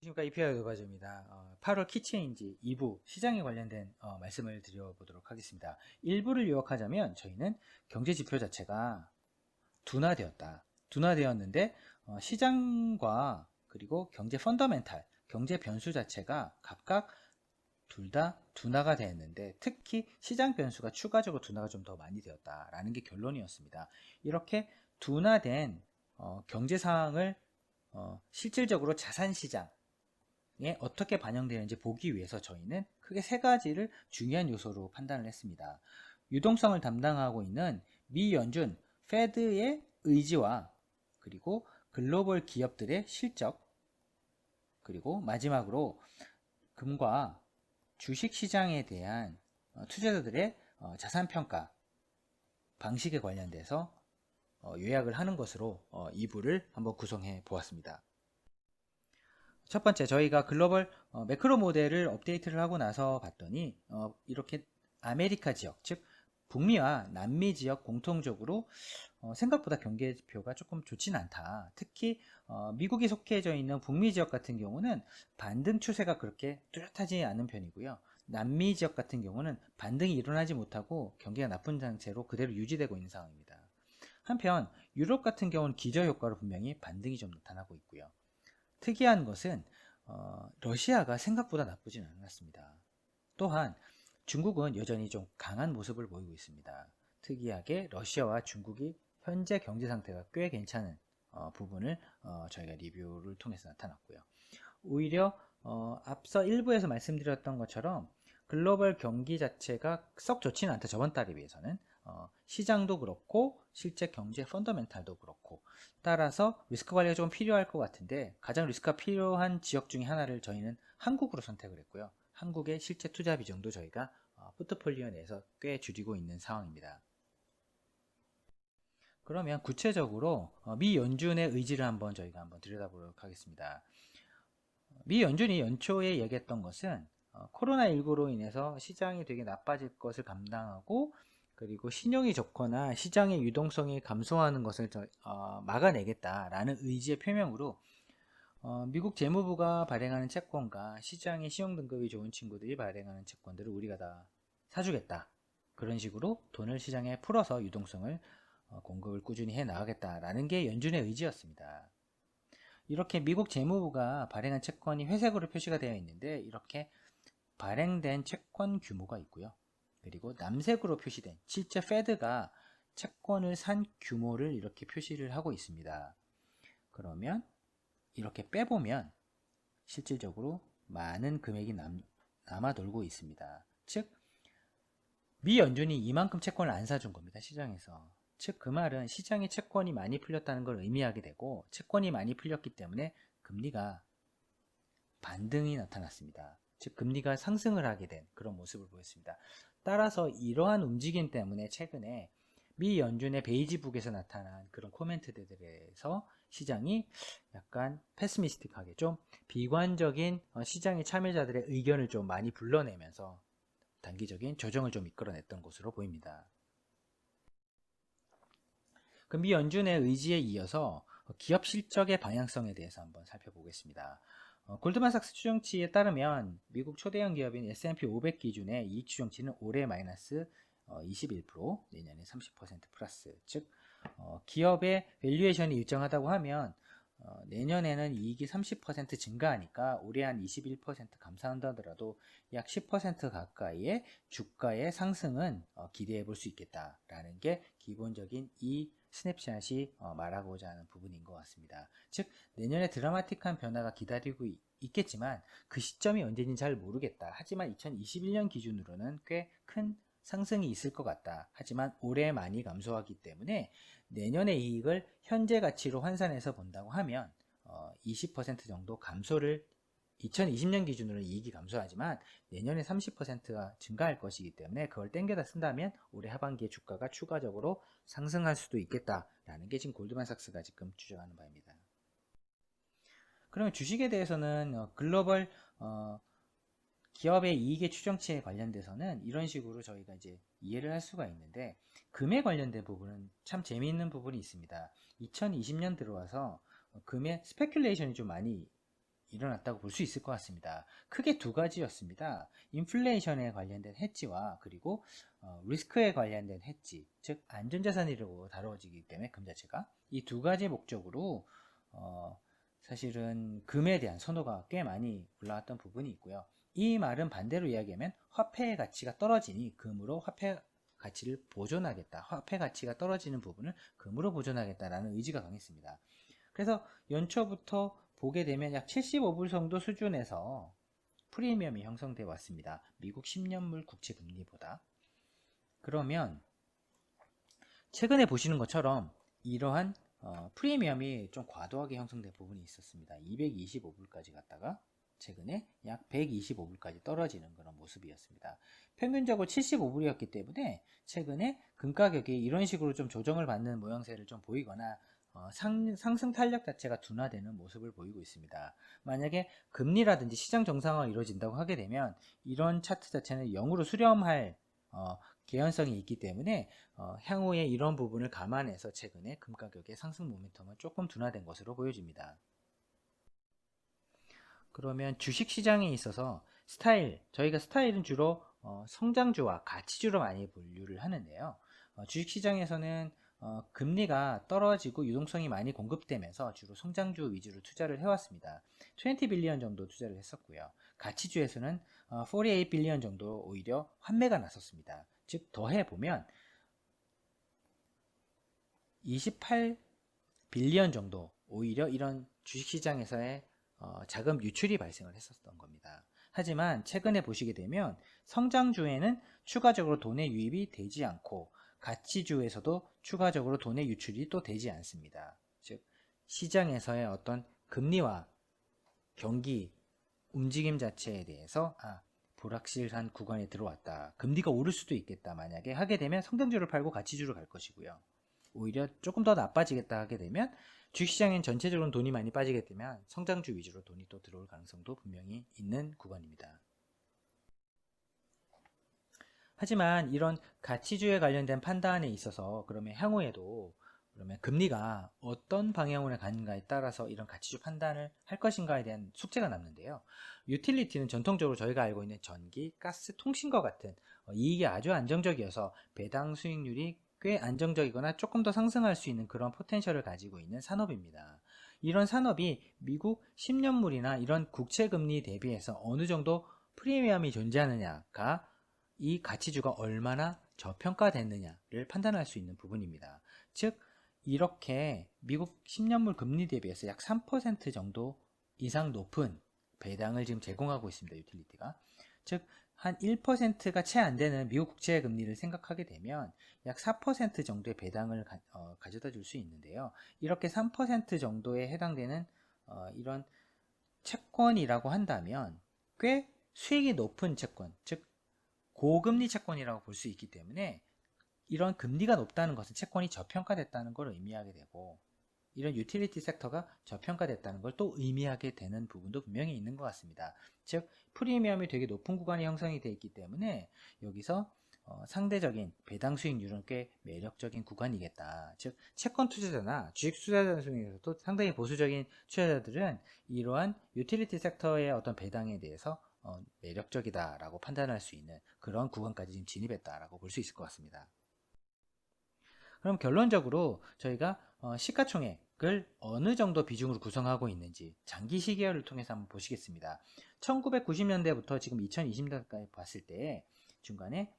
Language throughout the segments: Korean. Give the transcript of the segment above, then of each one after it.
안녕하십니까. 이피아 노바조입니다. 8월 키체인지 2부 시장에 관련된 말씀을 드려보도록 하겠습니다. 1부를 요약하자면 저희는 경제 지표 자체가 둔화되었다. 둔화되었는데 시장과 그리고 경제 펀더멘탈, 경제 변수 자체가 각각 둘 다 둔화가 되었는데 특히 시장 변수가 추가적으로 둔화가 좀 더 많이 되었다라는 게 결론이었습니다. 이렇게 둔화된 경제 상황을 실질적으로 자산 시장에 어떻게 반영되는지 보기 위해서 저희는 크게 세 가지를 중요한 요소로 판단을 했습니다. 유동성을 담당하고 있는 미 연준 페드의 의지와 그리고 글로벌 기업들의 실적, 그리고 마지막으로 금과 주식 시장에 대한 투자자들의 자산 평가 방식에 관련돼서 요약을 하는 것으로 2부를 한번 구성해 보았습니다. 첫 번째, 저희가 글로벌 매크로 모델을 업데이트를 하고 나서 봤더니 이렇게 아메리카 지역, 즉 북미와 남미 지역 공통적으로 생각보다 경제지표가 조금 좋지는 않다. 특히 미국이 속해져 있는 북미 지역 같은 경우는 반등 추세가 그렇게 뚜렷하지 않은 편이고요. 남미 지역 같은 경우는 반등이 일어나지 못하고 경기가 나쁜 상태로 그대로 유지되고 있는 상황입니다. 한편 유럽 같은 경우는 기저효과로 분명히 반등이 좀 나타나고 있고요. 특이한 것은 러시아가 생각보다 나쁘진 않았습니다. 또한 중국은 여전히 좀 강한 모습을 보이고 있습니다. 특이하게 러시아와 중국이 현재 경제 상태가 꽤 괜찮은 부분을 저희가 리뷰를 통해서 나타났고요. 오히려 앞서 일부에서 말씀드렸던 것처럼 글로벌 경기 자체가 썩 좋지는 않다. 저번 달에 비해서는 시장도 그렇고 실제 경제 펀더멘탈도 그렇고, 따라서 리스크 관리가 좀 필요할 것 같은데 가장 리스크가 필요한 지역 중에 하나를 저희는 한국으로 선택을 했고요. 한국의 실제 투자 비중도 저희가 포트폴리오 내에서 꽤 줄이고 있는 상황입니다. 그러면 구체적으로 미 연준의 의지를 저희가 한번 들여다보도록 하겠습니다. 미 연준이 연초에 얘기했던 것은 코로나19로 인해서 시장이 되게 나빠질 것을 감당하고, 그리고 신용이 좋거나 시장의 유동성이 감소하는 것을 막아내겠다라는 의지의 표명으로 미국 재무부가 발행하는 채권과 시장의信용 등급이 좋은 친구들이 발행하는 채권들을 우리가 다 사주겠다. 그런 식으로 돈을 시장에 풀어서 유동성을 공급을 꾸준히 해 나가겠다라는 게 연준의 의지였습니다. 이렇게 미국 재무부가 발행한 채권이 회색으로 표시가 되어 있는데 이렇게 발행된 채권 규모가 있고요. 그리고 남색으로 표시된 실제 페드가 채권을 산 규모를 이렇게 표시를 하고 있습니다. 그러면 이렇게 빼보면 실질적으로 많은 금액이 남아 돌고 있습니다. 즉, 미 연준이 이만큼 채권을 안 사준 겁니다. 시장에서. 즉, 그 말은 시장에 채권이 많이 풀렸다는 걸 의미하게 되고, 채권이 많이 풀렸기 때문에 금리가 반등이 나타났습니다. 즉, 금리가 상승을 하게 된 그런 모습을 보였습니다. 따라서 이러한 움직임 때문에 최근에 미 연준의 베이지북에서 나타난 그런 코멘트들에서 시장이 약간 패스미스틱하게 좀 비관적인 시장의 참여자들의 의견을 좀 많이 불러내면서 단기적인 조정을 좀 이끌어냈던 것으로 보입니다. 그 미 연준의 의지에 이어서 기업 실적의 방향성에 대해서 한번 살펴보겠습니다. 골드만삭스 추정치에 따르면 미국 초대형 기업인 S&P 500 기준의 이익 추정치는 올해 마이너스 21%, 내년에 30% 플러스. 즉 기업의 밸류에이션이 일정하다고 하면 내년에는 이익이 30% 증가하니까 올해 한 21% 감소한다 하더라도 약 10% 가까이의 주가의 상승은 기대해 볼 수 있겠다라는 게 기본적인 이 스냅샷이 말하고자 하는 부분인 것 같습니다. 즉, 내년에 드라마틱한 변화가 기다리고 있겠지만 그 시점이 언제인지 잘 모르겠다. 하지만 2021년 기준으로는 꽤 큰 상승이 있을 것 같다. 하지만 올해 많이 감소하기 때문에 내년의 이익을 현재 가치로 환산해서 본다고 하면 20% 정도 감소를, 2020년 기준으로 이익이 감소하지만 내년에 30%가 증가할 것이기 때문에 그걸 땡겨다 쓴다면 올해 하반기에 주가가 추가적으로 상승할 수도 있겠다라는 게 지금 골드만삭스가 지금 추정하는 바입니다. 그러면 주식에 대해서는 글로벌 기업의 이익의 추정치에 관련돼서는 이런 식으로 저희가 이제 이해를 할 수가 있는데, 금에 관련된 부분은 참 재미있는 부분이 있습니다. 2020년 들어와서 금의 스페큘레이션이 좀 많이 일어났다고 볼 수 있을 것 같습니다. 크게 두 가지였습니다. 인플레이션에 관련된 해지와 그리고 리스크에 관련된 해지, 즉 안전자산이라고 다뤄지기 때문에 금 자체가 이 두 가지 목적으로 사실은 금에 대한 선호가 꽤 많이 올라왔던 부분이 있고요. 이 말은 반대로 이야기하면 화폐의 가치가 떨어지니 금으로 화폐 가치를 보존하겠다. 화폐 가치가 떨어지는 부분을 금으로 보존하겠다라는 의지가 강했습니다. 그래서 연초부터 보게 되면 약 75불 정도 수준에서 프리미엄이 형성되어 왔습니다. 미국 10년물 국채 금리보다. 그러면 최근에 보시는 것처럼 이러한 프리미엄이 좀 과도하게 형성된 부분이 있었습니다. 225불까지 갔다가 최근에 약 125불까지 떨어지는 그런 모습이었습니다. 평균적으로 75불이었기 때문에 최근에 금 가격이 이런 식으로 좀 조정을 받는 모양새를 좀 보이거나 상승 탄력 자체가 둔화되는 모습을 보이고 있습니다. 만약에 금리라든지 시장 정상화가 이루어진다고 하게 되면 이런 차트 자체는 0으로 수렴할 개연성이 있기 때문에 향후에 이런 부분을 감안해서 최근에 금 가격의 상승 모멘텀은 조금 둔화된 것으로 보여집니다. 그러면 주식시장에 있어서 저희가 스타일은 주로 성장주와 가치주로 많이 분류를 하는데요. 주식시장에서는 금리가 떨어지고 유동성이 많이 공급되면서 주로 성장주 위주로 투자를 해왔습니다. 20 빌리언 정도 투자를 했었고요. 가치주에서는 48 빌리언 정도 오히려 환매가 났었습니다. 즉 더해보면 28 빌리언 정도 오히려 이런 주식시장에서의 자금 유출이 발생을 했었던 겁니다. 하지만 최근에 보시게 되면 성장주에는 추가적으로 돈의 유입이 되지 않고 가치주에서도 추가적으로 돈의 유출이 또 되지 않습니다. 즉 시장에서의 어떤 금리와 경기 움직임 자체에 대해서 불확실한 구간에 들어왔다. 금리가 오를 수도 있겠다. 만약에 하게 되면 성장주를 팔고 가치주로 갈 것이고요. 오히려 조금 더 나빠지겠다 하게 되면 주식시장엔 전체적으로 돈이 많이 빠지게 되면 성장주 위주로 돈이 또 들어올 가능성도 분명히 있는 구간입니다. 하지만 이런 가치주에 관련된 판단에 있어서 그러면 향후에도 그러면 금리가 어떤 방향으로 가는가에 따라서 이런 가치주 판단을 할 것인가에 대한 숙제가 남는데요. 유틸리티는 전통적으로 저희가 알고 있는 전기, 가스, 통신과 같은 이익이 아주 안정적이어서 배당 수익률이 꽤 안정적이거나 조금 더 상승할 수 있는 그런 포텐셜을 가지고 있는 산업입니다. 이런 산업이 미국 10년물이나 이런 국채금리 대비해서 어느 정도 프리미엄이 존재하느냐가 이 가치주가 얼마나 저평가됐느냐를 판단할 수 있는 부분입니다. 즉 이렇게 미국 10년물 금리 대비해서 약 3% 정도 이상 높은 배당을 지금 제공하고 있습니다. 유틸리티가. 즉 한 1%가 채 안 되는 미국 국채 금리를 생각하게 되면 약 4% 정도의 배당을 가져다 줄 수 있는데요. 이렇게 3% 정도에 해당되는 이런 채권이라고 한다면 꽤 수익이 높은 채권, 즉 고금리 채권이라고 볼 수 있기 때문에 이런 금리가 높다는 것은 채권이 저평가됐다는 걸 의미하게 되고 이런 유틸리티 섹터가 저평가됐다는 걸 또 의미하게 되는 부분도 분명히 있는 것 같습니다. 즉 프리미엄이 되게 높은 구간이 형성이 되어 있기 때문에 여기서 상대적인 배당 수익률은 꽤 매력적인 구간이겠다. 즉 채권 투자자나 주식 투자자 중에서도 상당히 보수적인 투자자들은 이러한 유틸리티 섹터의 어떤 배당에 대해서 매력적이다라고 판단할 수 있는 그런 구간까지 지금 진입했다라고 볼 수 있을 것 같습니다. 그럼 결론적으로 저희가 시가총액을 어느 정도 비중으로 구성하고 있는지 장기 시계열을 통해서 한번 보시겠습니다. 1990년대부터 지금 2020년대까지 봤을 때 중간에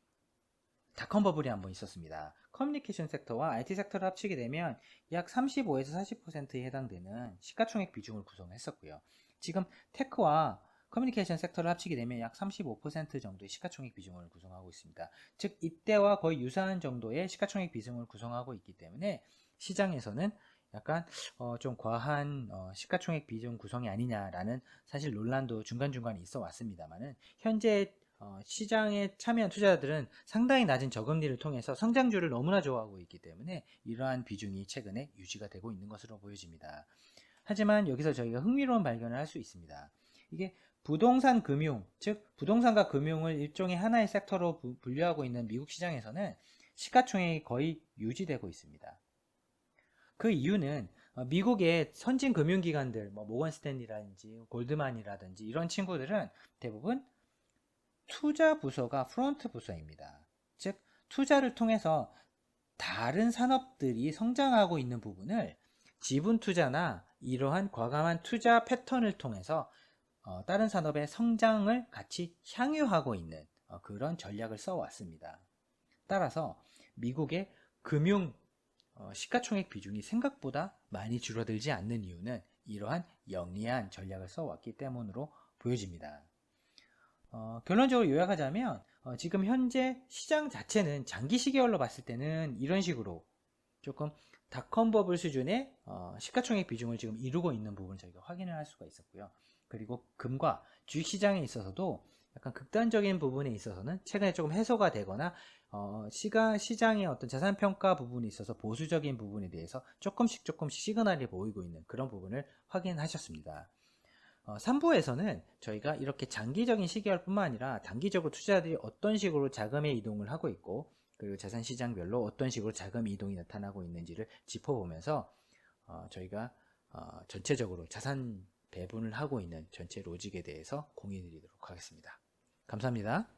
닷컴 버블이 한번 있었습니다. 커뮤니케이션 섹터와 IT 섹터를 합치게 되면 약 35에서 40%에 해당되는 시가총액 비중을 구성했었고요. 지금 테크와 커뮤니케이션 섹터를 합치게 되면 약 35% 정도의 시가총액 비중을 구성하고 있습니다. 즉 이때와 거의 유사한 정도의 시가총액 비중을 구성하고 있기 때문에 시장에서는 약간 좀 과한 시가총액 비중 구성이 아니냐라는 사실 논란도 중간중간에 있어 왔습니다만은 현재 시장에 참여한 투자자들은 상당히 낮은 저금리를 통해서 성장주를 너무나 좋아하고 있기 때문에 이러한 비중이 최근에 유지가 되고 있는 것으로 보여집니다. 하지만 여기서 저희가 흥미로운 발견을 할 수 있습니다. 이게 부동산 금융, 즉 부동산과 금융을 일종의 하나의 섹터로 분류하고 있는 미국 시장에서는 시가총액이 거의 유지되고 있습니다. 그 이유는 미국의 선진 금융기관들, 뭐 모건 스탠리라든지 골드만이라든지 이런 친구들은 대부분 투자 부서가 프론트 부서입니다. 즉 투자를 통해서 다른 산업들이 성장하고 있는 부분을 지분 투자나 이러한 과감한 투자 패턴을 통해서 다른 산업의 성장을 같이 향유하고 있는 그런 전략을 써왔습니다. 따라서 미국의 금융 시가총액 비중이 생각보다 많이 줄어들지 않는 이유는 이러한 영리한 전략을 써왔기 때문으로 보여집니다. 결론적으로 요약하자면 지금 현재 시장 자체는 장기 시계열로 봤을 때는 이런 식으로 조금 닷컴 버블 수준의 시가총액 비중을 지금 이루고 있는 부분을 저희가 확인을 할 수가 있었고요. 그리고 금과 주식시장에 있어서도 약간 극단적인 부분에 있어서는 최근에 조금 해소가 되거나 시장의 어떤 자산평가 부분에 있어서 보수적인 부분에 대해서 조금씩 시그널이 보이고 있는 그런 부분을 확인하셨습니다. 3부에서는 저희가 이렇게 장기적인 시계열뿐만 아니라 단기적으로 투자자들이 어떤 식으로 자금의 이동을 하고 있고 그리고 자산시장별로 어떤 식으로 자금 이동이 나타나고 있는지를 짚어보면서 저희가 전체적으로 자산 배분을 하고 있는 전체 로직에 대해서 공유해 드리도록 하겠습니다. 감사합니다.